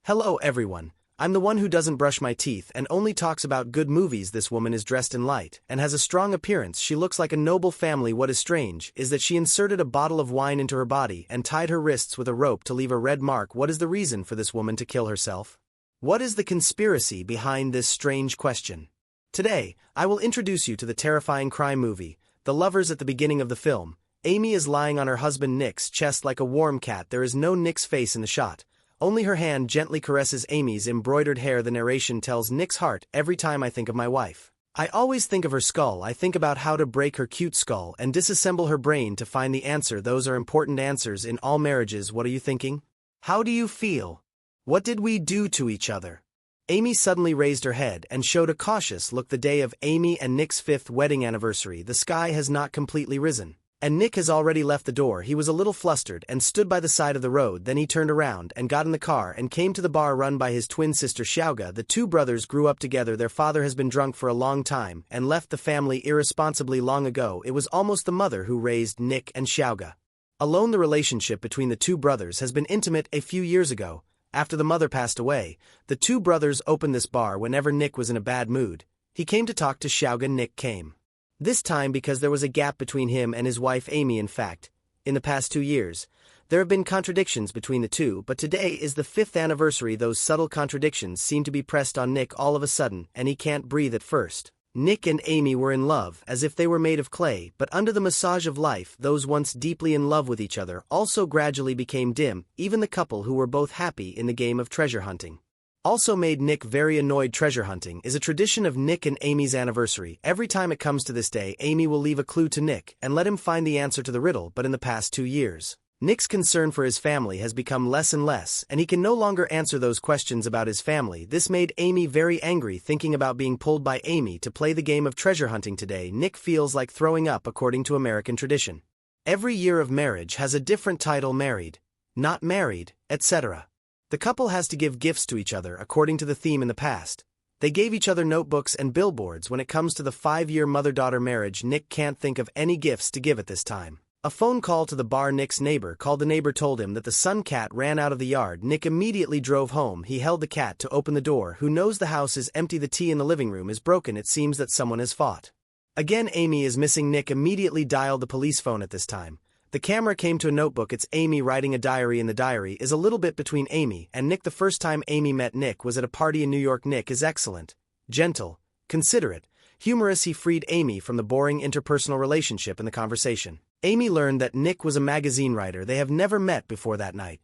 Hello everyone, I'm the one who doesn't brush my teeth and only talks about good movies. This woman is dressed in light and has a strong appearance. She looks like a noble family. What is strange is that she inserted a bottle of wine into her body and tied her wrists with a rope to leave a red mark. What is the reason for this woman to kill herself? What is the conspiracy behind this strange question? Today, I will introduce you to the terrifying crime movie, The Lovers. At the beginning of the film, Amy is lying on her husband Nick's chest like a warm cat. There is no Nick's face in the shot. Only her hand gently caresses Amy's embroidered hair. The narration tells Nick's heart. Every time I think of my wife, I always think of her skull. I think about how to break her cute skull and disassemble her brain to find the answer. Those are important answers in all marriages. What are you thinking? How do you feel? What did we do to each other? Amy suddenly raised her head and showed a cautious look. The day of Amy and Nick's 5th wedding anniversary. The sky has not completely risen, and Nick has already left the door. He was a little flustered and stood by the side of the road. Then he turned around and got in the car and came to the bar run by his twin sister Xiaoga. The two brothers grew up together. Their father has been drunk for a long time and left the family irresponsibly long ago. It was almost the mother who raised Nick and Xiaoga alone. The relationship between the two brothers has been intimate. A few years ago, after the mother passed away, the two brothers opened this bar whenever Nick was in a bad mood. He came to talk to Xiaoga. Nick came this time because there was a gap between him and his wife Amy. In fact, in the past 2 years, there have been contradictions between the two, but today is the 5th anniversary. Those subtle contradictions seem to be pressed on Nick all of a sudden, and he can't breathe at first. Nick and Amy were in love as if they were made of clay, but under the massage of life, those once deeply in love with each other also gradually became dim. Even the couple who were both happy in the game of treasure hunting also made Nick very annoyed. Treasure hunting is a tradition of Nick and Amy's anniversary. Every time it comes to this day, Amy will leave a clue to Nick and let him find the answer to the riddle. But in the past 2 years, Nick's concern for his family has become less and less, and he can no longer answer those questions about his family. This made Amy very angry. Thinking about being pulled by Amy to play the game of treasure hunting today, Nick feels like throwing up. According to American tradition, every year of marriage has a different title: married, not married, etc. The couple has to give gifts to each other according to the theme. In the past, they gave each other notebooks and billboards. When it comes to the 5-year mother-daughter marriage, Nick can't think of any gifts to give at this time. A phone call to the bar. Nick's neighbor called. The neighbor told him that the sun cat ran out of the yard. Nick immediately drove home. He held the cat to open the door. Who knows, the house is empty. The tea in the living room is broken. It seems that someone has fought. Again, Amy is missing. Nick immediately dialed the police phone. At this time, the camera came to a notebook. It's Amy writing a diary. In the diary is a little bit between Amy and Nick. The first time Amy met Nick was at a party in New York. Nick is excellent, gentle, considerate, humorous. He freed Amy from the boring interpersonal relationship in the conversation. Amy learned that Nick was a magazine writer. They have never met before. That night,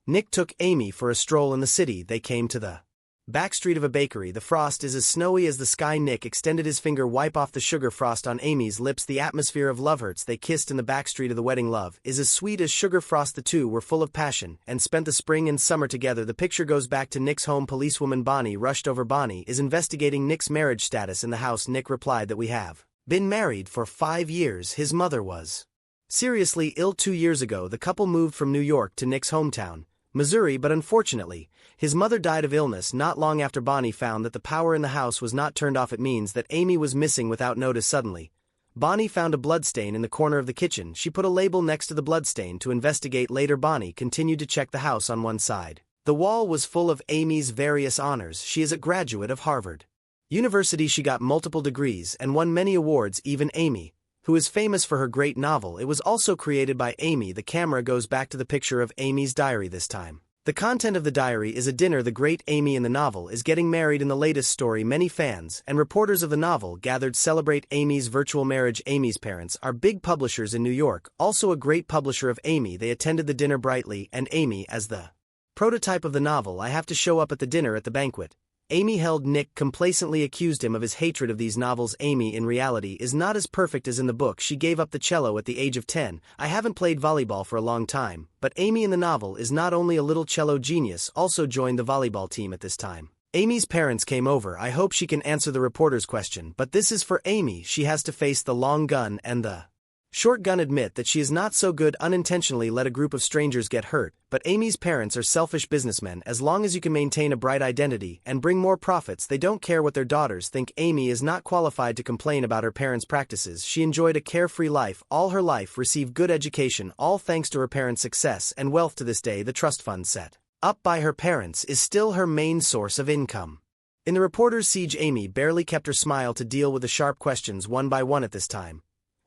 Nick took Amy for a stroll in the city. They came to the back street of a bakery. The frost is as snowy as the sky. Nick extended his finger, wipe off the sugar frost on Amy's lips. The atmosphere of love hurts. They kissed in the back street of the wedding. Love is as sweet as sugar frost. The two were full of passion and spent the spring and summer together. The picture goes back to Nick's home. Policewoman Bonnie rushed over. Bonnie is investigating Nick's marriage status in the house. Nick replied that we have been married for 5 years. His mother was seriously ill 2 years ago. The couple moved from New York to Nick's hometown, Missouri, but unfortunately, his mother died of illness not long after. Bonnie found that the power in the house was not turned off. It means that Amy was missing without notice. Suddenly, Bonnie found a bloodstain in the corner of the kitchen. She put a label next to the bloodstain to investigate later. Bonnie continued to check the house. On one side, the wall was full of Amy's various honors. She is a graduate of Harvard University. She got multiple degrees and won many awards. Even Amy, who is famous for her great novel, it was also created by Amy. The camera goes back to the picture of Amy's diary. This time, the content of the diary is a dinner. The great Amy in the novel is getting married. In the latest story, many fans and reporters of the novel gathered to celebrate Amy's virtual marriage. Amy's parents are big publishers in New York, also a great publisher of Amy. They attended the dinner brightly, and Amy, as the prototype of the novel, I have to show up at the dinner. At the banquet, Amy held Nick, complacently accused him of his hatred of these novels. Amy in reality is not as perfect as in the book. She gave up the cello at the age of 10. I haven't played volleyball for a long time, but Amy in the novel is not only a little cello genius, also joined the volleyball team at this time. Amy's parents came over. I hope she can answer the reporter's question, but this is for Amy. She has to face the long gun and the short gun. Admit that she is not so good. Unintentionally let a group of strangers get hurt, but Amy's parents are selfish businessmen. As long as you can maintain a bright identity and bring more profits, they don't care what their daughters think. Amy is not qualified to complain about her parents' practices. She enjoyed a carefree life all her life, received good education, all thanks to her parents' success and wealth. To this day, the trust fund set up by her parents, is still her main source of income. In the reporter's siege, Amy barely kept her smile to deal with the sharp questions one by one at this time.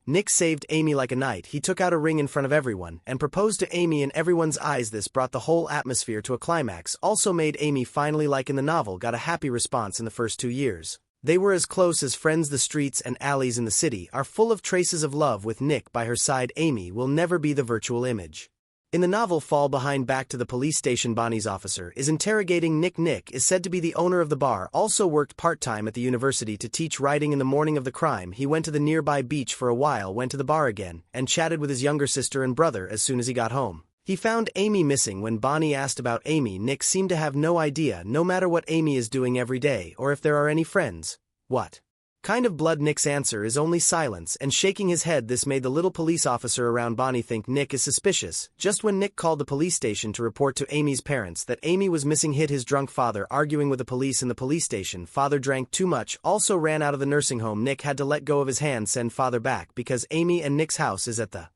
Nick saved Amy like a knight. He took out a ring in front of everyone and proposed to Amy in everyone's eyes. This brought the whole atmosphere to a climax, also made Amy finally, like in the novel, got a happy response in the first 2 years. They were as close as friends. The streets and alleys in the city are full of traces of love. With Nick by her side, Amy will never be the virtual image. In the novel Fall Behind, back to the police station, Bonnie's officer is interrogating Nick. Nick is said to be the owner of the bar, also worked part-time at the university to teach writing. In the morning of the crime, he went to the nearby beach for a while, went to the bar again, and chatted with his younger sister and brother. As soon as he got home, he found Amy missing. When Bonnie asked about Amy, Nick seemed to have no idea, no matter what Amy is doing every day or if there are any friends. What kind of blood? Nick's answer is only silence and shaking his head. This made the little police officer around Bonnie think Nick is suspicious. Just when Nick called the police station to report to Amy's parents that Amy was missing, hit his drunk father arguing with the police in the police station. Father drank too much, also ran out of the nursing home. Nick had to let go of his hand, send father back, because Amy and Nick's house is at the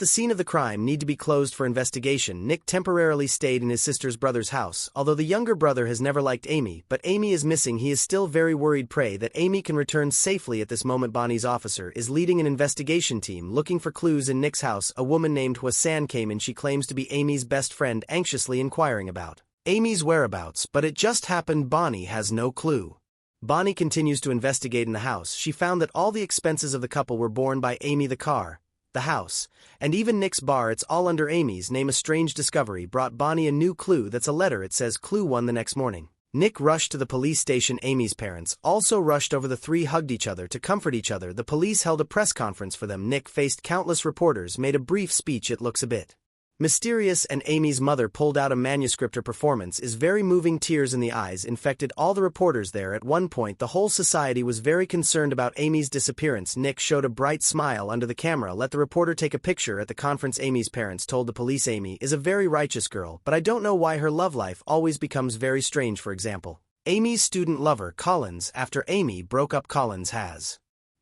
scene of the crime, need to be closed for investigation. Nick temporarily stayed in his sister's brother's house. Although the younger brother has never liked Amy, but Amy is missing, he is still very worried. Pray that Amy can return safely. At this moment, Bonnie's officer is leading an investigation team looking for clues in Nick's house. A woman named Hwasan came in. She claims to be Amy's best friend, anxiously inquiring about Amy's whereabouts, but it just happened Bonnie has no clue. Bonnie continues to investigate in the house. She found that all the expenses of the couple were borne by Amy, the car, the house, and even Nick's bar. It's all under Amy's name. A strange discovery brought Bonnie a new clue. That's a letter. It says Clue 1. The next morning, Nick rushed to the police station. Amy's parents also rushed over. The three hugged each other to comfort each other. The police held a press conference for them. Nick faced countless reporters, made a brief speech. It looks a bit mysterious, and Amy's mother pulled out a manuscript. Her performance is very moving. Tears in the eyes infected all the reporters there. At one point, the whole society was very concerned about Amy's disappearance. Nick showed a bright smile under the camera. Let the reporter take a picture. At the conference, Amy's parents told the police Amy is a very righteous girl, but I don't know why her love life always becomes very strange. For example, Amy's student lover, Collins, after Amy broke up, Collins has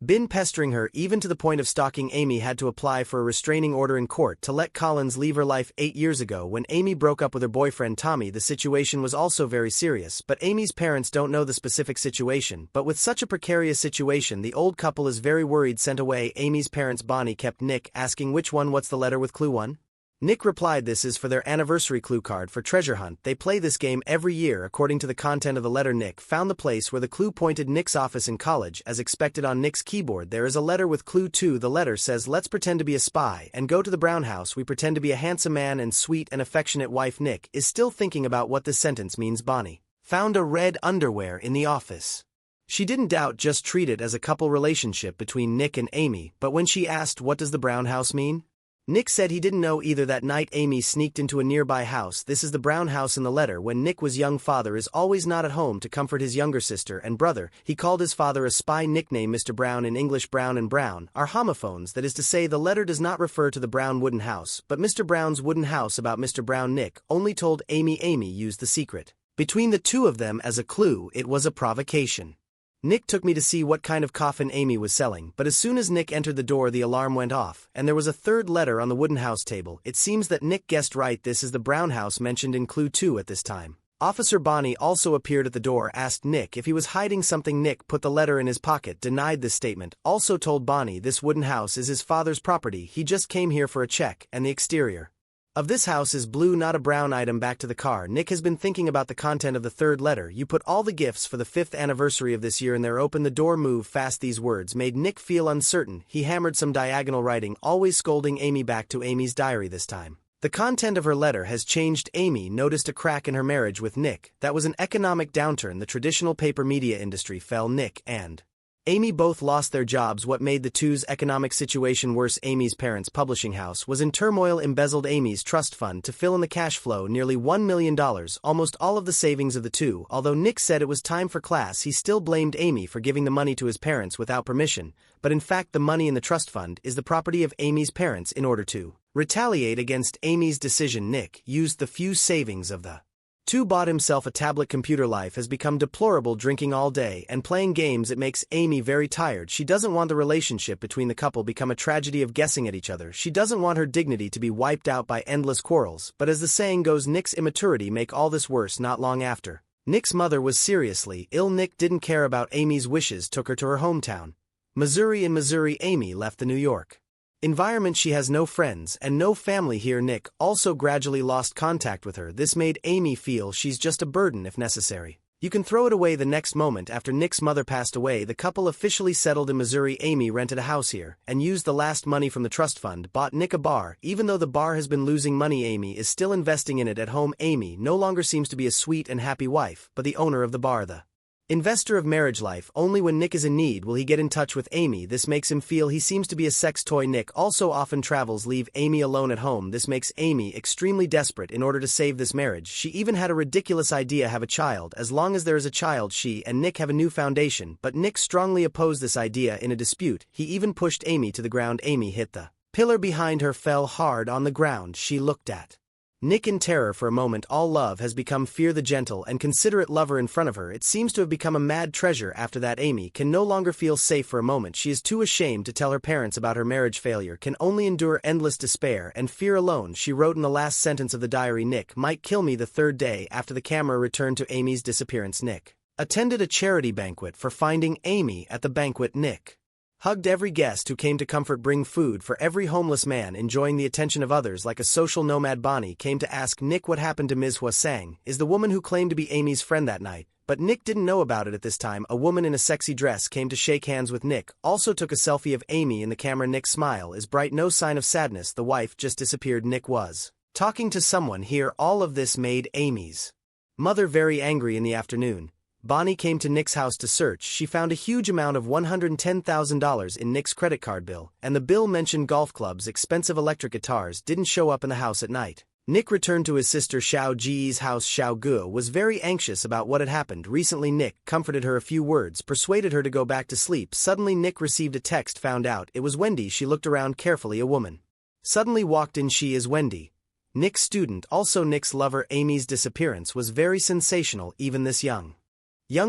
been pestering her, even to the point of stalking. Amy had to apply for a restraining order in court to let Collins leave her life. 8 years ago, when Amy broke up with her boyfriend Tommy, the situation was also very serious, but Amy's parents don't know the specific situation. But with such a precarious situation, the old couple is very worried. Sent away Amy's parents. Bonnie kept Nick asking which one. What's the letter with Clue 1? Nick replied this is for their anniversary clue card for treasure hunt. They play this game every year. According to the content of the letter, Nick found the place where the clue pointed. Nick's office in college. As expected, on Nick's keyboard there is a letter with Clue 2. The letter says, let's pretend to be a spy and go to the Brown house. We pretend to be a handsome man and sweet and affectionate wife. Nick is still thinking about what this sentence means. Bonnie found a red underwear in the office. She didn't doubt, just treat it as a couple relationship between Nick and Amy. But when she asked what does the Brown house mean, Nick said he didn't know either. That night, Amy sneaked into a nearby house. This is the Brown house in the letter. When Nick was young, father is always not at home to comfort his younger sister and brother. He called his father a spy. Nickname Mr. Brown. In English, Brown and Brown are homophones. That is to say, the letter does not refer to the Brown wooden house, but Mr. Brown's wooden house. About Mr. Brown, Nick only told Amy. Amy used the secret between the two of them as a clue. It was a provocation. Nick took me to see what kind of coffin Amy was selling, but as soon as Nick entered the door, the alarm went off, and there was a third letter on the wooden house table. It seems that Nick guessed right. This is the Brown house mentioned in Clue 2. At this time, Officer Bonnie also appeared at the door, asked Nick if he was hiding something. Nick put the letter in his pocket, denied this statement, also told Bonnie this wooden house is his father's property. He just came here for a check, and the exterior of this house is blue, not a brown. Item. Back to the car. Nick has been thinking about the content of the third letter. You put all the gifts for the 5th anniversary of this year in there. Open the door, move fast. These words made Nick feel uncertain. He hammered some diagonal writing, always scolding Amy. Back to Amy's diary. This time, the content of her letter has changed. Amy noticed a crack in her marriage with Nick. That was an economic downturn. The traditional paper media industry fell. Nick and Amy both lost their jobs. What made the two's economic situation worse? Amy's parents' publishing house was in turmoil. Embezzled Amy's trust fund to fill in the cash flow, nearly $1 million, almost all of the savings of the two. Although Nick said it was time for class, he still blamed Amy for giving the money to his parents without permission, but in fact the money in the trust fund is the property of Amy's parents. In order to retaliate against Amy's decision, Nick used the few savings of the Tu bought himself a tablet computer. Life has become deplorable, drinking all day and playing games. It makes Amy very tired. She doesn't want the relationship between the couple become a tragedy of guessing at each other. She doesn't want her dignity to be wiped out by endless quarrels, but as the saying goes, Nick's immaturity make all this worse. Not long after Nick's mother was seriously ill, Nick didn't care about Amy's wishes, took her to her hometown, Missouri. In Missouri, Amy left the New York environment. She has no friends and no family here. Nick also gradually lost contact with her. This made Amy feel she's just a burden if necessary. You can throw it away. The next moment after Nick's mother passed away, the couple officially settled in Missouri. Amy rented a house here and used the last money from the trust fund, bought Nick a bar. Even though the bar has been losing money, Amy is still investing in it. At home, Amy no longer seems to be a sweet and happy wife, but the owner of the bar, the investor of marriage life. Only when Nick is in need will he get in touch with Amy. This makes him feel he seems to be a sex toy. Nick also often travels, leave Amy alone at home. This makes Amy extremely desperate in order to save this marriage. She even had a ridiculous idea: have a child. As long as there is a child, she and Nick have a new foundation, but Nick strongly opposed this idea. In a dispute, he even pushed Amy to the ground. Amy hit the pillar behind her, fell hard on the ground. She looked at Nick in terror for a moment. All love has become fear. The gentle and considerate lover in front of her, it seems to have become a mad treasure. After that, Amy can no longer feel safe for a moment. She is too ashamed to tell her parents about her marriage failure, can only endure endless despair and fear alone. She wrote in the last sentence of the diary, "Nick might kill me." The third day after the camera returned to Amy's disappearance, Nick attended a charity banquet. For finding Amy at the banquet, Nick hugged every guest who came to comfort, bring food for every homeless man, enjoying the attention of others like a social nomad. Bonnie came to ask Nick what happened to Ms. Hwasang, is the woman who claimed to be Amy's friend that night, but Nick didn't know about it at this time. A woman in a sexy dress came to shake hands with Nick, also took a selfie of Amy in the camera. Nick's smile is bright, no sign of sadness. The wife just disappeared. Nick was talking to someone here. All of this made Amy's mother very angry. In the afternoon, Bonnie came to Nick's house to search. She found a huge amount of $110,000 in Nick's credit card bill, and the bill mentioned golf clubs, expensive electric guitars. Didn't show up in the house at night. Nick returned to his sister Xiao Ji's house. Xiao Gu was very anxious about what had happened recently. Nick comforted her a few words, persuaded her to go back to sleep. Suddenly Nick received a text, found out it was Wendy. She looked around carefully. A woman suddenly walked in. She is Wendy, Nick's student, also Nick's lover. Amy's disappearance was very sensational. Even this young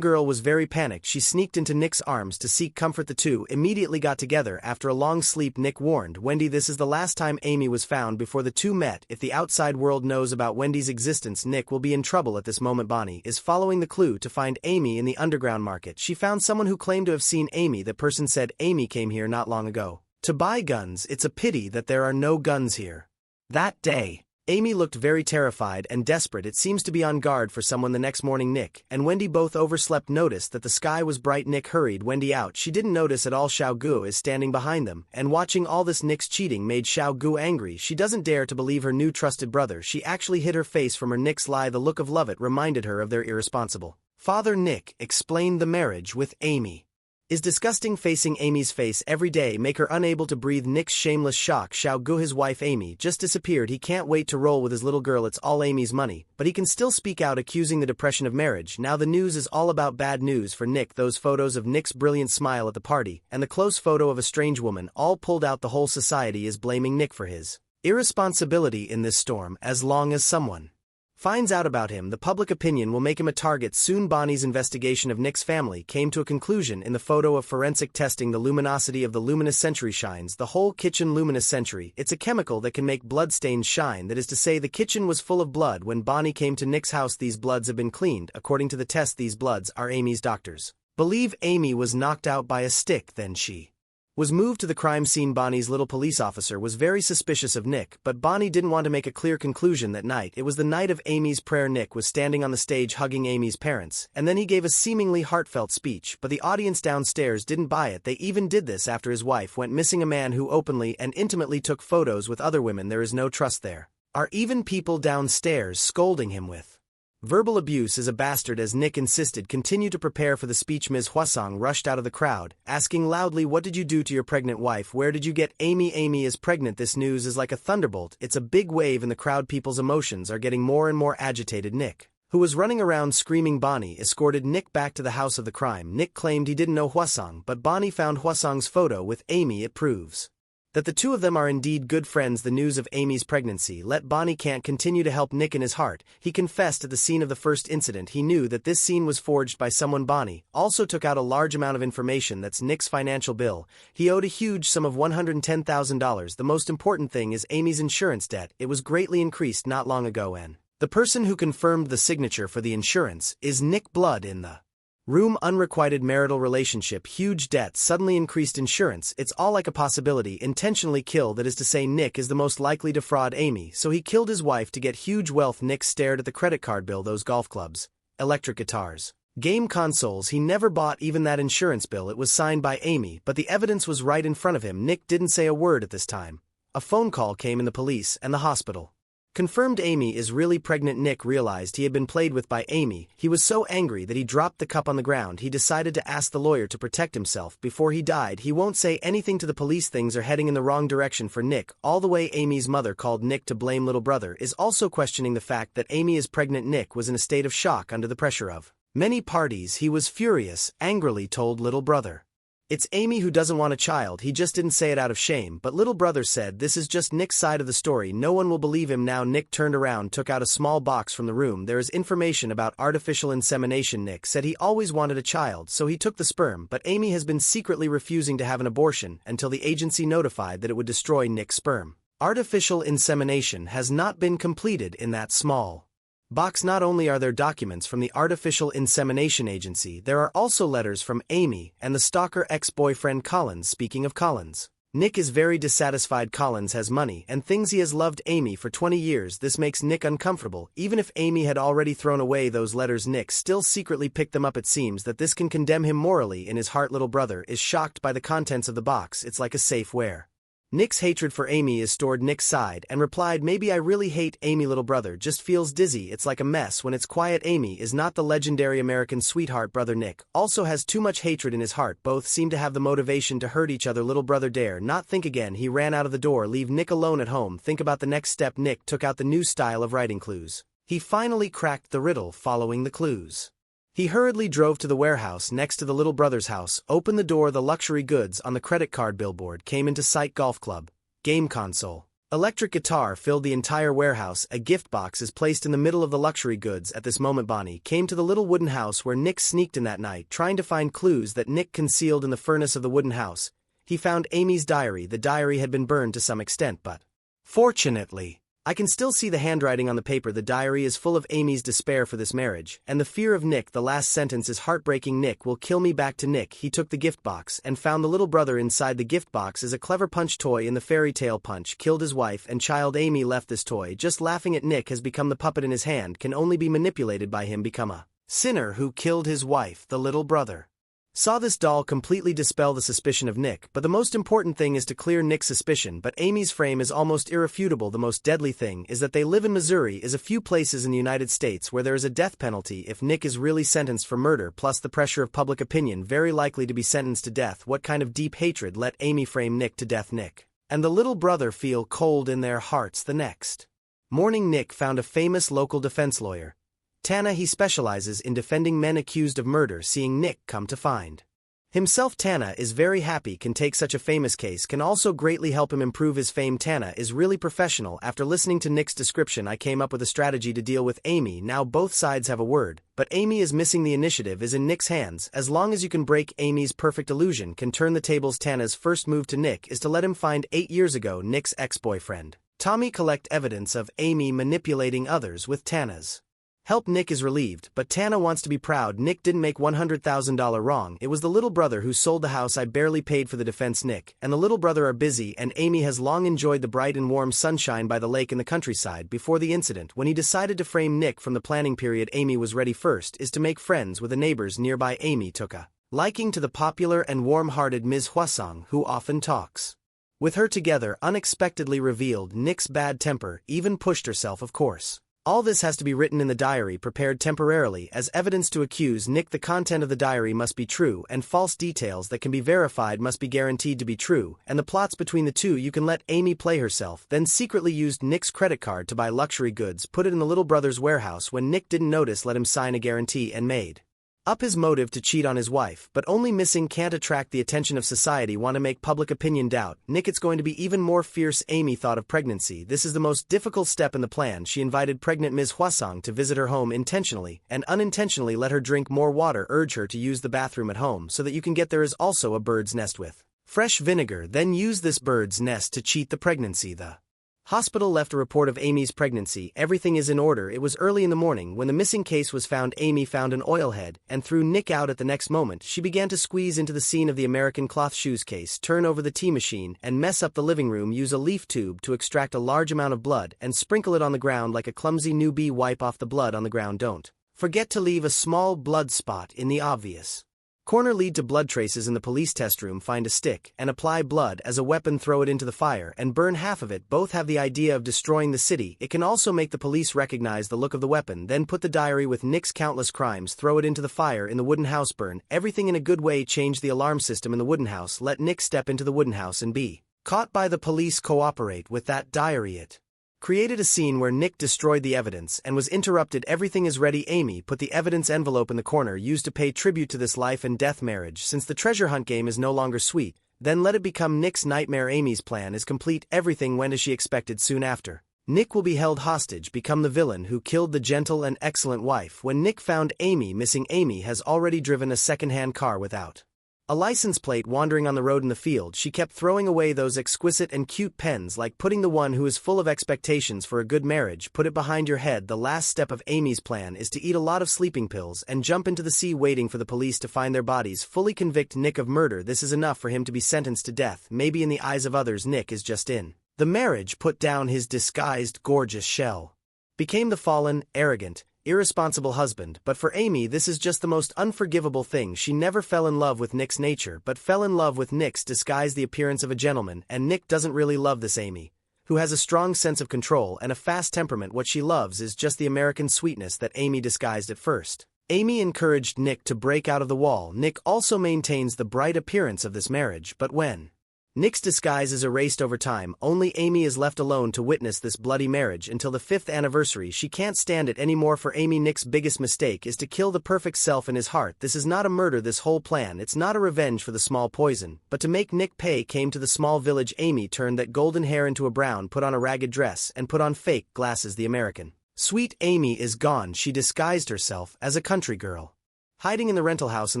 girl was very panicked. She sneaked into Nick's arms to seek comfort. The two immediately got together. After a long sleep, Nick warned Wendy this is the last time Amy was found before the two met. If the outside world knows about Wendy's existence, Nick will be in trouble. At this moment, Bonnie is following the clue to find Amy in the underground market. She found someone who claimed to have seen Amy. The person said Amy came here not long ago to buy guns. It's a pity that there are no guns here. That day, Amy looked very terrified and desperate. It seems to be on guard for someone. The next morning, Nick and Wendy both overslept. Noticed that the sky was bright. Nick hurried Wendy out. She didn't notice at all Xiao Gu is standing behind them, and watching all this Nick's cheating made Xiao Gu angry. She doesn't dare to believe her new trusted brother. She actually hid her face from her. Nick's lie, the look of love, it reminded her of their irresponsible father. Nick explained the marriage with Amy is disgusting. Facing Amy's face every day make her unable to breathe. Nick's shameless shock. Xiao Gu, his wife Amy, just disappeared. He can't wait to roll with his little girl. It's all Amy's money, but he can still speak out, accusing the depression of marriage. Now the news is all about bad news for Nick. Those photos of Nick's brilliant smile at the party and the close photo of a strange woman all pulled out. The whole society is blaming Nick for his irresponsibility in this storm. As long as someone finds out about him, the public opinion will make him a target soon. Bonnie's investigation of Nick's family came to a conclusion in the photo of forensic testing. The luminosity of the luminous century shines the whole kitchen. Luminous century, it's a chemical that can make blood stains shine. That is to say, the kitchen was full of blood when Bonnie came to Nick's house. These bloods have been cleaned. According to the test, these bloods are Amy's. Doctors believe Amy was knocked out by a stick, then she was moved to the crime scene. Bonnie's little police officer was very suspicious of Nick, but Bonnie didn't want to make a clear conclusion that night. It was the night of Amy's prayer. Nick was standing on the stage hugging Amy's parents, and then he gave a seemingly heartfelt speech, but the audience downstairs didn't buy it. They even did this after his wife went missing. A man who openly and intimately took photos with other women. There is no trust there. Are even people downstairs scolding him with verbal abuse is a bastard. As Nick insisted continue to prepare for the speech, Ms. Hwasang rushed out of the crowd, asking loudly, "What did you do to your pregnant wife? Where did you get Amy? Amy is pregnant." This news is like a thunderbolt. It's a big wave in the crowd. People's emotions are getting more and more agitated. Nick, who was running around screaming Bonnie, escorted Nick back to the house of the crime. Nick claimed he didn't know Hwasang, but Bonnie found Hwasang's photo with Amy. It proves That the two of them are indeed good friends. The news of Amy's pregnancy let Bonnie can't continue to help Nick in his heart. He confessed at the scene of the first incident he knew that this scene was forged by someone. Bonnie also took out a large amount of information that's Nick's financial bill. He owed a huge sum of $110,000. The most important thing is Amy's insurance debt. It was greatly increased not long ago, and the person who confirmed the signature for the insurance is Nick. Blood in the room. Unrequited marital relationship. Huge debt. Suddenly increased insurance. It's all like a possibility. Intentionally kill. That is to say, Nick is the most likely to fraud Amy, so he killed his wife to get huge wealth. Nick stared at the credit card bill. Those golf clubs, electric guitars, game consoles. He never bought even that insurance bill. It was signed by Amy, but the evidence was right in front of him. Nick didn't say a word at this time. A phone call came in. The police and the hospital confirmed Amy is really pregnant. Nick realized he had been played with by Amy. He was so angry that he dropped the cup on the ground. He decided to ask the lawyer to protect himself before he died. He won't say anything to the police. Things are heading in the wrong direction for Nick. All the way Amy's mother called Nick to blame. Little brother is also questioning the fact that Amy is pregnant. Nick was in a state of shock under the pressure of many parties. He was furious, angrily told little brother, "It's Amy who doesn't want a child." He just didn't say it out of shame, but little brother said this is just Nick's side of the story. No one will believe him now. Nick turned around, took out a small box from the room. There is information about artificial insemination. Nick said he always wanted a child, so he took the sperm, but Amy has been secretly refusing to have an abortion until the agency notified that it would destroy Nick's sperm. Artificial insemination has not been completed in that small box. Not only are there documents from the Artificial Insemination Agency, there are also letters from Amy and the stalker ex-boyfriend Collins. Speaking of Collins, Nick is very dissatisfied. Collins has money and things. He has loved Amy for 20 years. This makes Nick uncomfortable. Even if Amy had already thrown away those letters, Nick still secretly picked them up. It seems that this can condemn him morally. In his heart, little brother is shocked by the contents of the box. It's like a safe where Nick's hatred for Amy is stored. Nick sighed and replied, "Maybe I really hate Amy." Little brother just feels dizzy. It's like a mess when it's quiet. Amy is not the legendary American sweetheart. Brother Nick also has too much hatred in his heart. Both seem to have the motivation to hurt each other. Little brother dare not think again. He ran out of the door. Leave Nick alone at home. Think about the next step. Nick took out the new style of writing clues. He finally cracked the riddle following the clues. He hurriedly drove to the warehouse next to the little brother's house, opened the door. The luxury goods on the credit card billboard came into sight. Golf club, game console, electric guitar filled the entire warehouse. A gift box is placed in the middle of the luxury goods. At this moment, Bonnie came to the little wooden house where Nick sneaked in that night, trying to find clues that Nick concealed in the furnace of the wooden house. He found Amy's diary. The diary had been burned to some extent, but fortunately, I can still see the handwriting on the paper. The diary is full of Amy's despair for this marriage, and the fear of Nick. The last sentence is heartbreaking. "Nick will kill me." Back to Nick. He took the gift box and found the little brother inside. The gift box is a clever punch toy in the fairy tale Punch killed his wife and child. Amy left this toy just laughing at Nick has become the puppet in his hand, can only be manipulated by him, become a sinner who killed his wife. The little brother saw this doll completely dispel the suspicion of Nick, but the most important thing is to clear Nick's suspicion. But Amy's frame is almost irrefutable. The most deadly thing is that they live in Missouri, is a few places in the United States where there is a death penalty if Nick is really sentenced for murder, plus the pressure of public opinion, very likely to be sentenced to death. What kind of deep hatred let Amy frame Nick to death? Nick and the little brother feel cold in their hearts. The next morning, Nick found a famous local defense lawyer, Tana. He specializes in defending men accused of murder. Seeing Nick come to find himself, Tana is very happy. Can take such a famous case, can also greatly help him improve his fame. Tana is really professional. After listening to Nick's description, I came up with a strategy to deal with Amy. Now both sides have a word, but Amy is missing. The initiative is in Nick's hands. As long as you can break Amy's perfect illusion, can turn the tables. Tana's first move to Nick is to let him find 8 years ago Nick's ex-boyfriend Tommy, collect evidence of Amy manipulating others with Tana's help. Nick is relieved, but Tana wants to be proud. Nick didn't make $100,000 wrong. It was the little brother who sold the house. I barely paid for the defense. Nick and the little brother are busy, and Amy has long enjoyed the bright and warm sunshine by the lake in the countryside. Before the incident, when he decided to frame Nick from the planning period, Amy was ready. First is to make friends with the neighbors nearby. Amy took a liking to the popular and warm-hearted Ms. Hwasong, who often talks with her. Together unexpectedly revealed Nick's bad temper, even pushed herself, of course. All this has to be written in the diary, prepared temporarily as evidence to accuse Nick. The content of the diary must be true, and false details that can be verified must be guaranteed to be true, and the plots between the two. You can let Amy play herself, then secretly used Nick's credit card to buy luxury goods, put it in the little brother's warehouse when Nick didn't notice, let him sign a guarantee, and made Up his motive to cheat on his wife, but only missing can't attract the attention of society, want to make public opinion doubt. Nick, it's going to be even more fierce. Amy thought of pregnancy. This is the most difficult step in the plan. She invited pregnant Ms. Hwasong to visit her home intentionally, and unintentionally let her drink more water, urge her to use the bathroom at home so that you can get there is also a bird's nest with fresh vinegar, then use this bird's nest to cheat the pregnancy. The hospital left a report of Amy's pregnancy. Everything is in order. It was early in the morning when the missing case was found. Amy found an oil head and threw Nick out. At the next moment, she began to squeeze into the scene of the American cloth shoes case, turn over the tea machine, and mess up the living room. Use a leaf tube to extract a large amount of blood and sprinkle it on the ground like a clumsy newbie. Wipe off the blood on the ground. Don't forget to leave a small blood spot in the obvious corner. Lead to blood traces in the police test room. Find a stick and apply blood as a weapon. Throw it into the fire and burn half of it. Both have the idea of destroying the city. It can also make the police recognize the look of the weapon. Then put the diary with Nick's countless crimes. Throw it into the fire in the wooden house. Burn everything in a good way. Change the alarm system in the wooden house. Let Nick step into the wooden house and be caught by the police. Cooperate with that diary. It created a scene where Nick destroyed the evidence and was interrupted. Everything is ready. Amy put the evidence envelope in the corner, used to pay tribute to this life and death marriage. Since the treasure hunt game is no longer sweet, then let it become Nick's nightmare. Amy's plan is complete. Everything went as she expected. Soon after, Nick will be held hostage, become the villain who killed the gentle and excellent wife. When Nick found Amy missing, Amy has already driven a second-hand car without a license plate, wandering on the road in the field. She kept throwing away those exquisite and cute pens, like putting the one who is full of expectations for a good marriage, put it behind your head. The last step of Amy's plan is to eat a lot of sleeping pills and jump into the sea, waiting for the police to find their bodies. Fully convict Nick of murder. This is enough for him to be sentenced to death. Maybe in the eyes of others, Nick is just in the marriage, put down his disguised gorgeous shell, became the fallen, arrogant, irresponsible husband. But for Amy, this is just the most unforgivable thing. She never fell in love with Nick's nature, but fell in love with Nick's disguise, the appearance of a gentleman. And Nick doesn't really love this Amy, who has a strong sense of control and a fast temperament. What she loves is just the American sweetness that Amy disguised at first. Amy encouraged Nick to break out of the wall. Nick also maintains the bright appearance of this marriage, but when Nick's disguise is erased over time, only Amy is left alone to witness this bloody marriage until the 5th anniversary. She can't stand it anymore. For Amy, Nick's biggest mistake is to kill the perfect self in his heart. This is not a murder, this whole plan. It's not a revenge for the small poison, but to make Nick pay. Came to the small village. Amy turned that golden hair into a brown, put on a ragged dress, and put on fake glasses. The American sweet Amy is gone. She disguised herself as a country girl, hiding in the rental house. In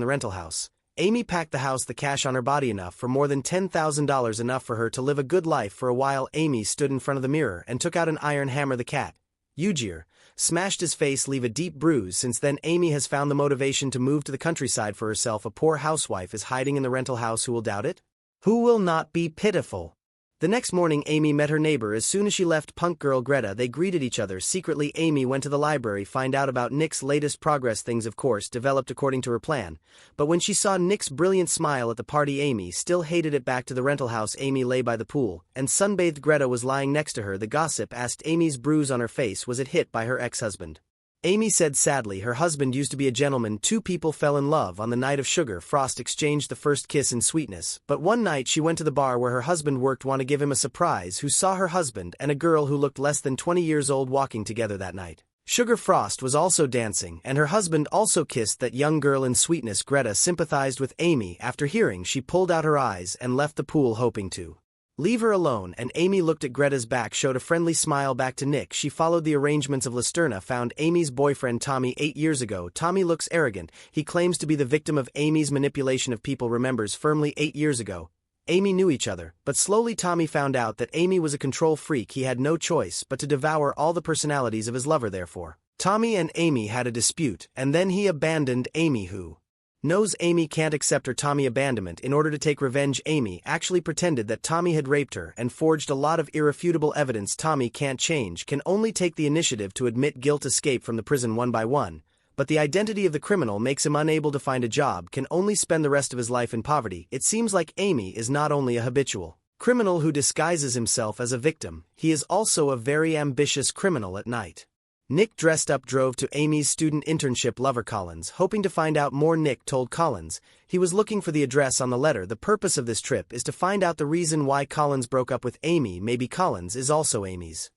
the rental house, Amy packed the house, the cash on her body, enough for more than $10,000, enough for her to live a good life. For a while, Amy stood in front of the mirror and took out an iron hammer. The cat, Ujir, smashed his face, leave a deep bruise. Since then, Amy has found the motivation to move to the countryside for herself. A poor housewife is hiding in the rental house. Who will doubt it? Who will not be pitiful? The next morning, Amy met her neighbor. As soon as she left punk girl Greta, they greeted each other. Secretly, Amy went to the library, find out about Nick's latest progress. Things, of course, developed according to her plan. But when she saw Nick's brilliant smile at the party, Amy still hated it. Back to the rental house, Amy lay by the pool, and sunbathed Greta was lying next to her. The gossip asked Amy's bruise on her face, was it hit by her ex-husband? Amy said sadly, her husband used to be a gentleman. Two people fell in love on the night of Sugar Frost, exchanged the first kiss in sweetness. But one night she went to the bar where her husband worked, want to give him a surprise, who saw her husband and a girl who looked less than 20 years old walking together that night. Sugar Frost was also dancing, and her husband also kissed that young girl in sweetness. Greta sympathized with Amy. After hearing, she pulled out her eyes and left the pool, hoping to leave her alone, and Amy looked at Greta's back, showed a friendly smile back to Nick. She followed the arrangements of Listerna, found Amy's boyfriend Tommy 8 years ago. Tommy looks arrogant. He claims to be the victim of Amy's manipulation of people. Remembers firmly 8 years ago, Amy knew each other, but slowly Tommy found out that Amy was a control freak. He had no choice but to devour all the personalities of his lover. Therefore, Tommy and Amy had a dispute, and then he abandoned Amy. Who knows Amy can't accept her Tommy abandonment. In order to take revenge, Amy actually pretended that Tommy had raped her and forged a lot of irrefutable evidence. Tommy can't change, can only take the initiative to admit guilt, escape from the prison one by one, but the identity of the criminal makes him unable to find a job, can only spend the rest of his life in poverty. It seems like Amy is not only a habitual criminal who disguises himself as a victim, he is also a very ambitious criminal at night. Nick, dressed up, drove to Amy's student internship lover Collins, hoping to find out more. Nick told Collins he was looking for the address on the letter. The purpose of this trip is to find out the reason why Collins broke up with Amy. Maybe Collins is also Amy's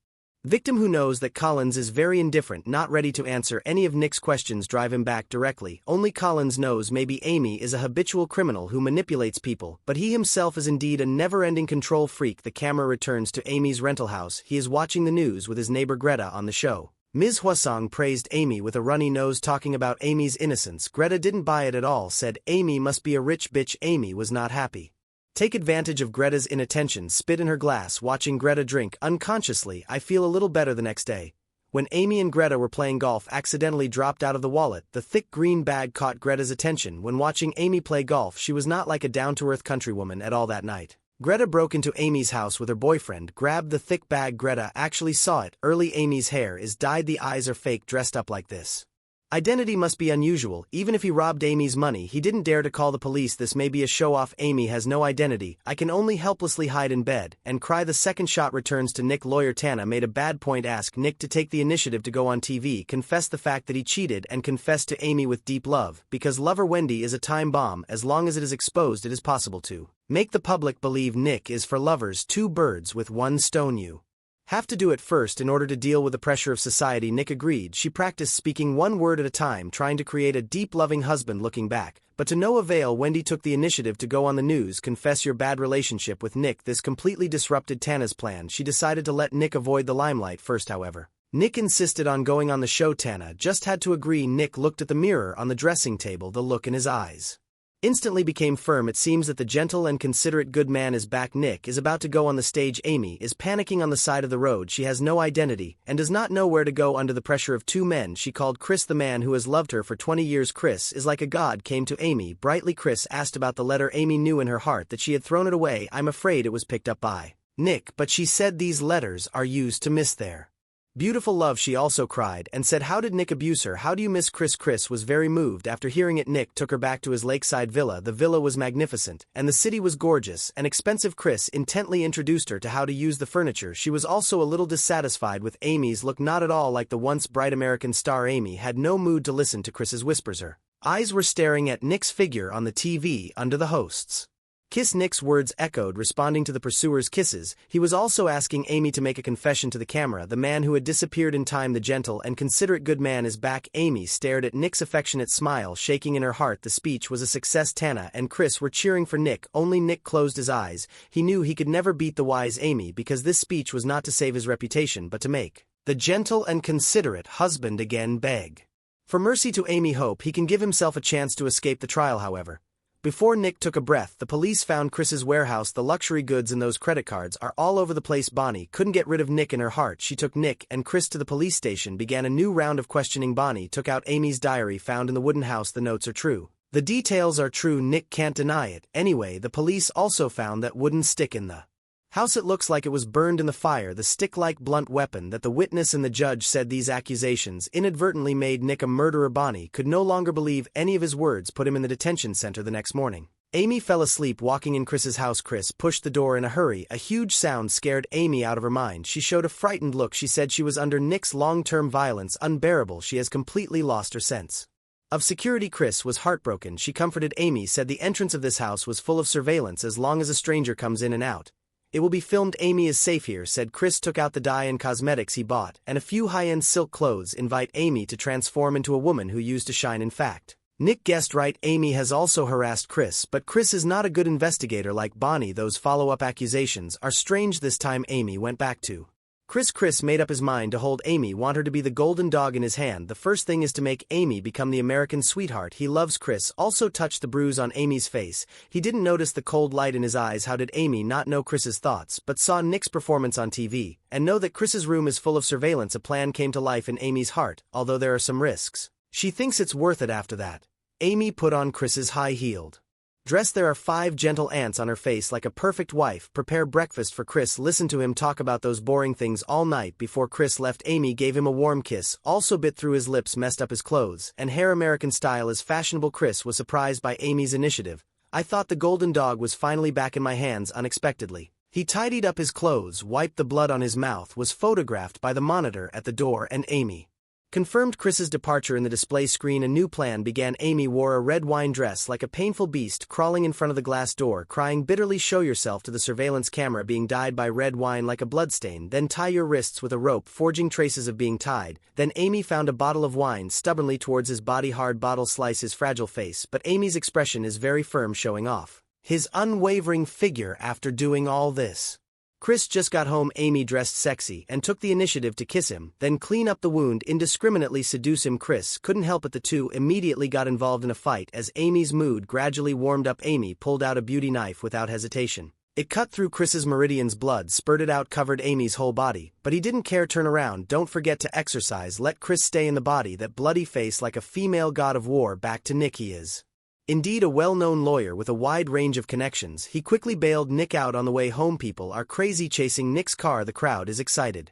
Victim who knows that Collins is very indifferent, not ready to answer any of Nick's questions, drive him back directly. Only Collins knows maybe Amy is a habitual criminal who manipulates people, but he himself is indeed a never-ending control freak. The camera returns to Amy's rental house. He is watching the news with his neighbor Greta on the show. Ms. Hwasong praised Amy with a runny nose, talking about Amy's innocence. Greta didn't buy it at all, said Amy must be a rich bitch. Amy was not happy. Take advantage of Greta's inattention, spit in her glass, watching Greta drink. Unconsciously, I feel a little better the next day. When Amy and Greta were playing golf, accidentally dropped out of the wallet. The thick green bag caught Greta's attention. When watching Amy play golf, she was not like a down-to-earth countrywoman at all that night. Greta broke into Amy's house with her boyfriend, grabbed the thick bag. Greta actually saw it. Early Amy's hair is dyed, the eyes are fake, dressed up like this. Identity must be unusual. Even if he robbed Amy's money, he didn't dare to call the police. This may be a show-off. Amy has no identity. I can only helplessly hide in bed and cry. The second shot returns to Nick. Lawyer Tana made a bad point. Ask Nick to take the initiative to go on TV, confess the fact that he cheated, and confess to Amy with deep love, because lover Wendy is a time bomb. As long as it is exposed, it is possible to make the public believe Nick is for lovers. Two birds with one stone. You have to do it first in order to deal with the pressure of society. Nick agreed. She practiced speaking one word at a time, trying to create a deep, loving husband. Looking back, but to no avail. Wendy took the initiative to go on the news, confess your bad relationship with Nick. This completely disrupted Tana's plan. She decided to let Nick avoid the limelight first. However, Nick insisted on going on the show. Tana just had to agree. Nick looked at the mirror on the dressing table. The look in his eyes instantly became firm. It seems that the gentle and considerate good man is back. Nick is about to go on the stage. Amy is panicking on the side of the road. She has no identity and does not know where to go under the pressure of two men. She called Chris the man who has loved her for 20 years. Chris is like a god. Came to Amy brightly. Chris asked about the letter. Amy knew in her heart that she had thrown it away. I'm afraid it was picked up by Nick, but she said these letters are used to miss their beautiful love. She also cried and said, how did Nick abuse her? How do you miss Chris? Chris was very moved. After hearing it, Nick took her back to his lakeside villa. The villa was magnificent, and the city was gorgeous and expensive. Chris intently introduced her to how to use the furniture. She was also a little dissatisfied with Amy's look, not at all like the once bright American star. Amy had no mood to listen to Chris's whispers. Her eyes were staring at Nick's figure on the TV under the host's kiss. Nick's words echoed, responding to the pursuer's kisses. He was also asking Amy to make a confession to the camera. The man who had disappeared in time, the gentle and considerate good man, is back. Amy stared at Nick's affectionate smile, shaking in her heart. The speech was a success. Tana and Chris were cheering for Nick. Only Nick closed his eyes. He knew he could never beat the wise Amy, because this speech was not to save his reputation but to make the gentle and considerate husband again beg for mercy to Amy. Hope he can give himself a chance to escape the trial. However, before Nick took a breath, the police found Chris's warehouse. The luxury goods and those credit cards are all over the place. Bonnie couldn't get rid of Nick in her heart. She took Nick and Chris to the police station, began a new round of questioning. Bonnie took out Amy's diary found in the wooden house. The notes are true. The details are true. Nick can't deny it. Anyway, the police also found that wooden stick in the house. It looks like it was burned in the fire. The stick-like blunt weapon that the witness and the judge said these accusations inadvertently made Nick a murderer. Bonnie could no longer believe any of his words. Put him in the detention center the next morning. Amy fell asleep walking in Chris's house. Chris pushed the door in a hurry. A huge sound scared Amy out of her mind. She showed a frightened look. She said she was under Nick's long-term violence unbearable. She has completely lost her sense of security. Chris was heartbroken. She comforted Amy, said the entrance of this house was full of surveillance. As long as a stranger comes in and out, it will be filmed. Amy is safe here, said Chris. Took out the dye and cosmetics he bought and a few high-end silk clothes. Invite Amy to transform into a woman who used to shine. In fact, Nick guessed right. Amy has also harassed Chris, but Chris is not a good investigator like Bonnie. Those follow-up accusations are strange. This time Amy went back to Chris made up his mind to hold Amy, want her to be the golden dog in his hand. The first thing is to make Amy become the American sweetheart he loves. Chris also touched the bruise on Amy's face. He didn't notice the cold light in his eyes. How did Amy not know Chris's thoughts, but saw Nick's performance on TV, and know that Chris's room is full of surveillance? A plan came to life in Amy's heart, although there are some risks. She thinks it's worth it. After that, Amy put on Chris's high-heeled dress. There are 5 gentle ants on her face like a perfect wife. Prepare breakfast for Chris. Listen to him talk about those boring things all night. Before Chris left, Amy gave him a warm kiss, also bit through his lips, messed up his clothes and hair. American style is fashionable. Chris was surprised by Amy's initiative. I thought the golden dog was finally back in my hands. Unexpectedly, he tidied up his clothes, wiped the blood on his mouth, was photographed by the monitor at the door, and Amy Confirmed Chris's departure in the display screen, a new plan began. Amy wore a red wine dress like a painful beast, crawling in front of the glass door, crying bitterly, "Show yourself to the surveillance camera, being dyed by red wine like a bloodstain, then tie your wrists with a rope, forging traces of being tied." Then Amy found a bottle of wine stubbornly towards his body. Hard bottle slice his fragile face, but Amy's expression is very firm, showing off his unwavering figure. After doing all this, Chris just got home. Amy dressed sexy and took the initiative to kiss him, then clean up the wound, indiscriminately seduce him. Chris couldn't help it. The two immediately got involved in a fight. As Amy's mood gradually warmed up, Amy pulled out a beauty knife without hesitation. It cut through Chris's meridians. Blood spurted out, covered Amy's whole body, but he didn't care. "Turn around, don't forget to exercise, let Chris stay in the body." That bloody face like a female god of war. Back to Nick. He is indeed a well-known lawyer with a wide range of connections. He quickly bailed Nick out on the way home. People are crazy chasing Nick's car. The crowd is excited.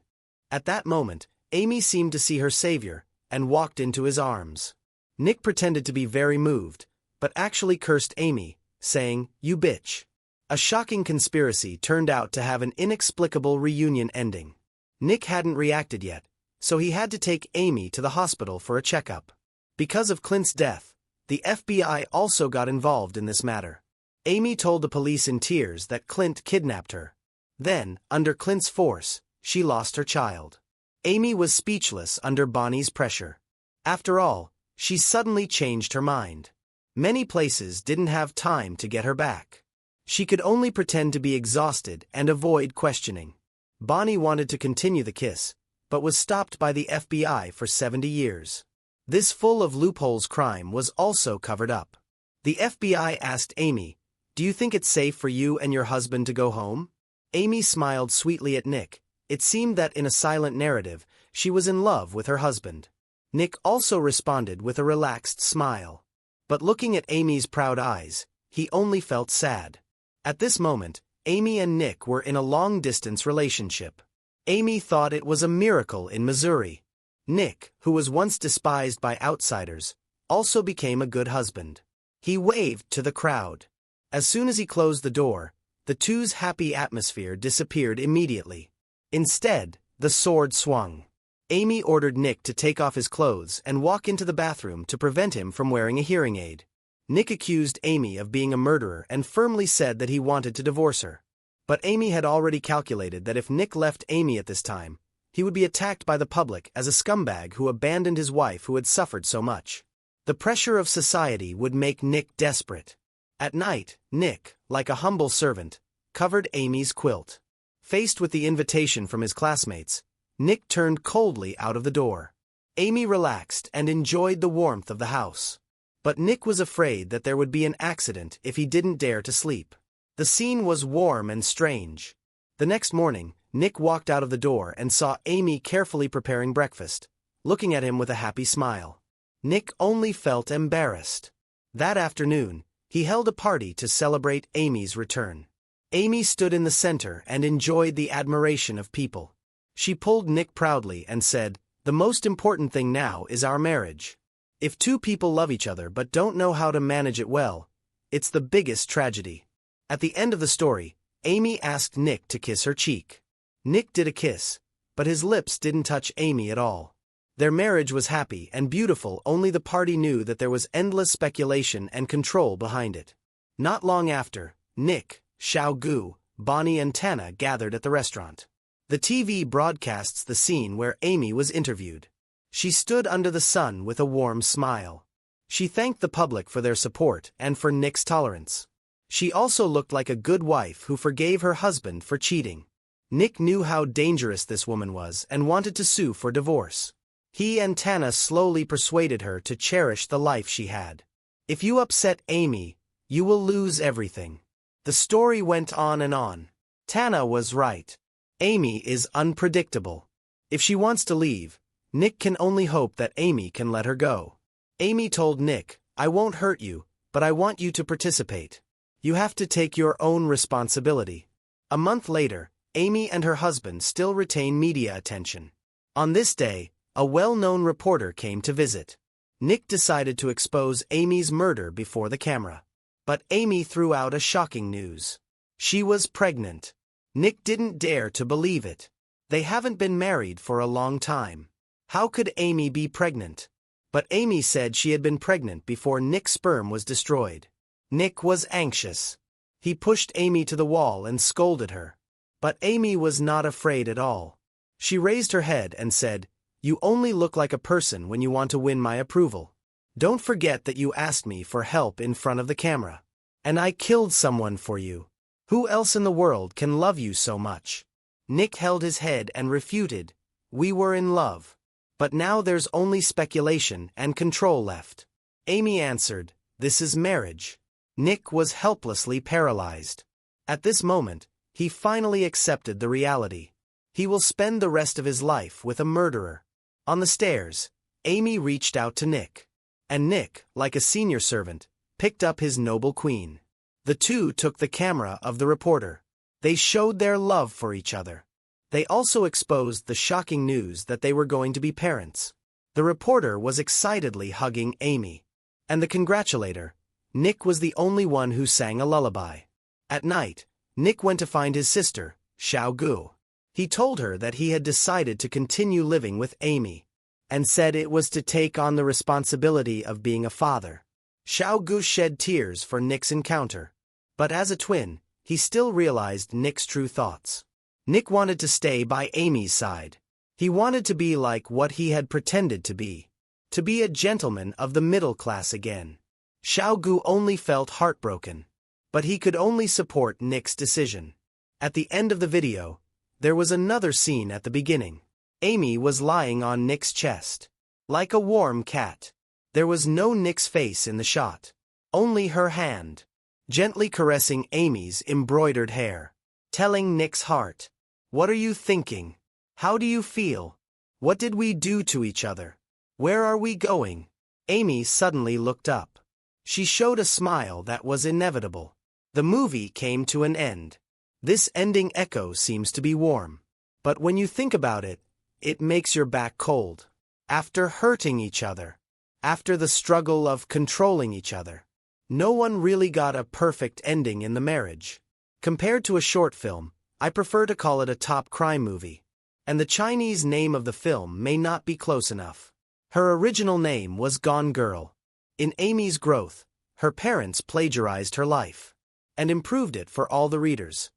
At that moment, Amy seemed to see her savior and walked into his arms. Nick pretended to be very moved, but actually cursed Amy, saying, "You bitch." A shocking conspiracy turned out to have an inexplicable reunion ending. Nick hadn't reacted yet, so he had to take Amy to the hospital for a checkup. Because of Clint's death, the FBI also got involved in this matter. Amy told the police in tears that Clint kidnapped her. Then, under Clint's force, she lost her child. Amy was speechless under Bonnie's pressure. After all, she suddenly changed her mind. Many places didn't have time to get her back. She could only pretend to be exhausted and avoid questioning. Bonnie wanted to continue the kiss, but was stopped by the FBI for 70 years. This full of loopholes crime was also covered up. The FBI asked Amy, "Do you think it's safe for you and your husband to go home?" Amy smiled sweetly at Nick. It seemed that in a silent narrative, she was in love with her husband. Nick also responded with a relaxed smile. But looking at Amy's proud eyes, he only felt sad. At this moment, Amy and Nick were in a long-distance relationship. Amy thought it was a miracle in Missouri. Nick, who was once despised by outsiders, also became a good husband. He waved to the crowd. As soon as he closed the door, the two's happy atmosphere disappeared immediately. Instead, the sword swung. Amy ordered Nick to take off his clothes and walk into the bathroom to prevent him from wearing a hearing aid. Nick accused Amy of being a murderer and firmly said that he wanted to divorce her. But Amy had already calculated that if Nick left Amy at this time, he would be attacked by the public as a scumbag who abandoned his wife who had suffered so much. The pressure of society would make Nick desperate. At night, Nick, like a humble servant, covered Amy's quilt. Faced with the invitation from his classmates, Nick turned coldly out of the door. Amy relaxed and enjoyed the warmth of the house. But Nick was afraid that there would be an accident if he didn't dare to sleep. The scene was warm and strange. The next morning, Nick walked out of the door and saw Amy carefully preparing breakfast, looking at him with a happy smile. Nick only felt embarrassed. That afternoon, he held a party to celebrate Amy's return. Amy stood in the center and enjoyed the admiration of people. She pulled Nick proudly and said, "The most important thing now is our marriage. If two people love each other but don't know how to manage it well, it's the biggest tragedy." At the end of the story, Amy asked Nick to kiss her cheek. Nick did a kiss, but his lips didn't touch Amy at all. Their marriage was happy and beautiful, only the party knew that there was endless speculation and control behind it. Not long after, Nick, Xiao Gu, Bonnie and Tana gathered at the restaurant. The TV broadcasts the scene where Amy was interviewed. She stood under the sun with a warm smile. She thanked the public for their support and for Nick's tolerance. She also looked like a good wife who forgave her husband for cheating. Nick knew how dangerous this woman was and wanted to sue for divorce. He and Tana slowly persuaded her to cherish the life she had. "If you upset Amy, you will lose everything." The story went on and on. Tana was right. Amy is unpredictable. If she wants to leave, Nick can only hope that Amy can let her go. Amy told Nick, "I won't hurt you, but I want you to participate. You have to take your own responsibility." A month later, Amy and her husband still retain media attention. On this day, a well-known reporter came to visit. Nick decided to expose Amy's murder before the camera. But Amy threw out a shocking news. She was pregnant. Nick didn't dare to believe it. They haven't been married for a long time. How could Amy be pregnant? But Amy said she had been pregnant before Nick's sperm was destroyed. Nick was anxious. He pushed Amy to the wall and scolded her. But Amy was not afraid at all. She raised her head and said, "You only look like a person when you want to win my approval. Don't forget that you asked me for help in front of the camera. And I killed someone for you. Who else in the world can love you so much?" Nick held his head and refuted, "We were in love. But now there's only speculation and control left." Amy answered, "This is marriage." Nick was helplessly paralyzed. At this moment, he finally accepted the reality. He will spend the rest of his life with a murderer. On the stairs, Amy reached out to Nick. And Nick, like a senior servant, picked up his noble queen. The two took the camera of the reporter. They showed their love for each other. They also exposed the shocking news that they were going to be parents. The reporter was excitedly hugging Amy. And the congratulator, Nick, was the only one who sang a lullaby. At night, Nick went to find his sister, Xiao Gu. He told her that he had decided to continue living with Amy, and said it was to take on the responsibility of being a father. Xiao Gu shed tears for Nick's encounter. But as a twin, he still realized Nick's true thoughts. Nick wanted to stay by Amy's side. He wanted to be like what he had pretended to be a gentleman of the middle class again. Xiao Gu only felt heartbroken. But he could only support Nick's decision. At the end of the video, there was another scene at the beginning. Amy was lying on Nick's chest, like a warm cat. There was no Nick's face in the shot, only her hand, gently caressing Amy's embroidered hair, telling Nick's heart, "What are you thinking? How do you feel? What did we do to each other? Where are we going?" Amy suddenly looked up. She showed a smile that was inevitable. The movie came to an end. This ending echo seems to be warm. But when you think about it, it makes your back cold. After hurting each other, after the struggle of controlling each other, no one really got a perfect ending in the marriage. Compared to a short film, I prefer to call it a top crime movie. And the Chinese name of the film may not be close enough. Her original name was Gone Girl. In Amy's growth, her parents plagiarized her life and improved it for all the readers.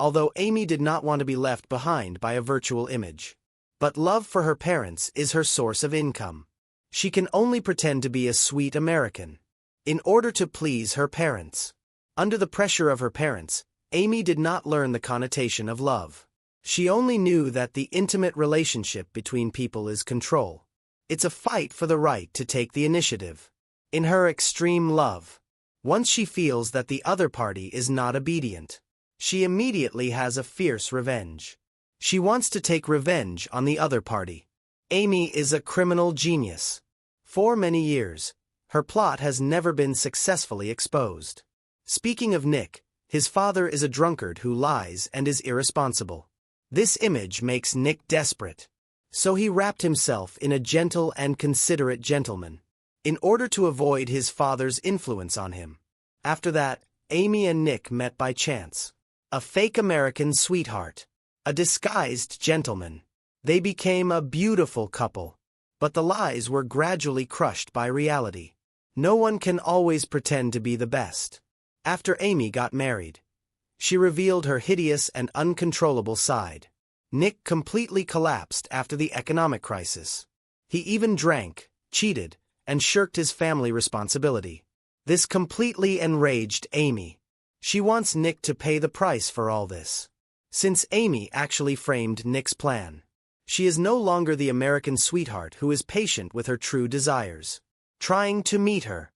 Although Amy did not want to be left behind by a virtual image. But love for her parents is her source of income. She can only pretend to be a sweet American in order to please her parents. Under the pressure of her parents, Amy did not learn the connotation of love. She only knew that the intimate relationship between people is control. It's a fight for the right to take the initiative. In her extreme love, once she feels that the other party is not obedient, she immediately has a fierce revenge. She wants to take revenge on the other party. Amy is a criminal genius. For many years, her plot has never been successfully exposed. Speaking of Nick, his father is a drunkard who lies and is irresponsible. This image makes Nick desperate. So he wrapped himself in a gentle and considerate gentleman, in order to avoid his father's influence on him. After that, Amy and Nick met by chance. A fake American sweetheart. A disguised gentleman. They became a beautiful couple. But the lies were gradually crushed by reality. No one can always pretend to be the best. After Amy got married, she revealed her hideous and uncontrollable side. Nick completely collapsed after the economic crisis. He even drank, cheated, and shirked his family responsibility. This completely enraged Amy. She wants Nick to pay the price for all this. Since Amy actually framed Nick's plan, she is no longer the American sweetheart who is patient with her true desires. Trying to meet her,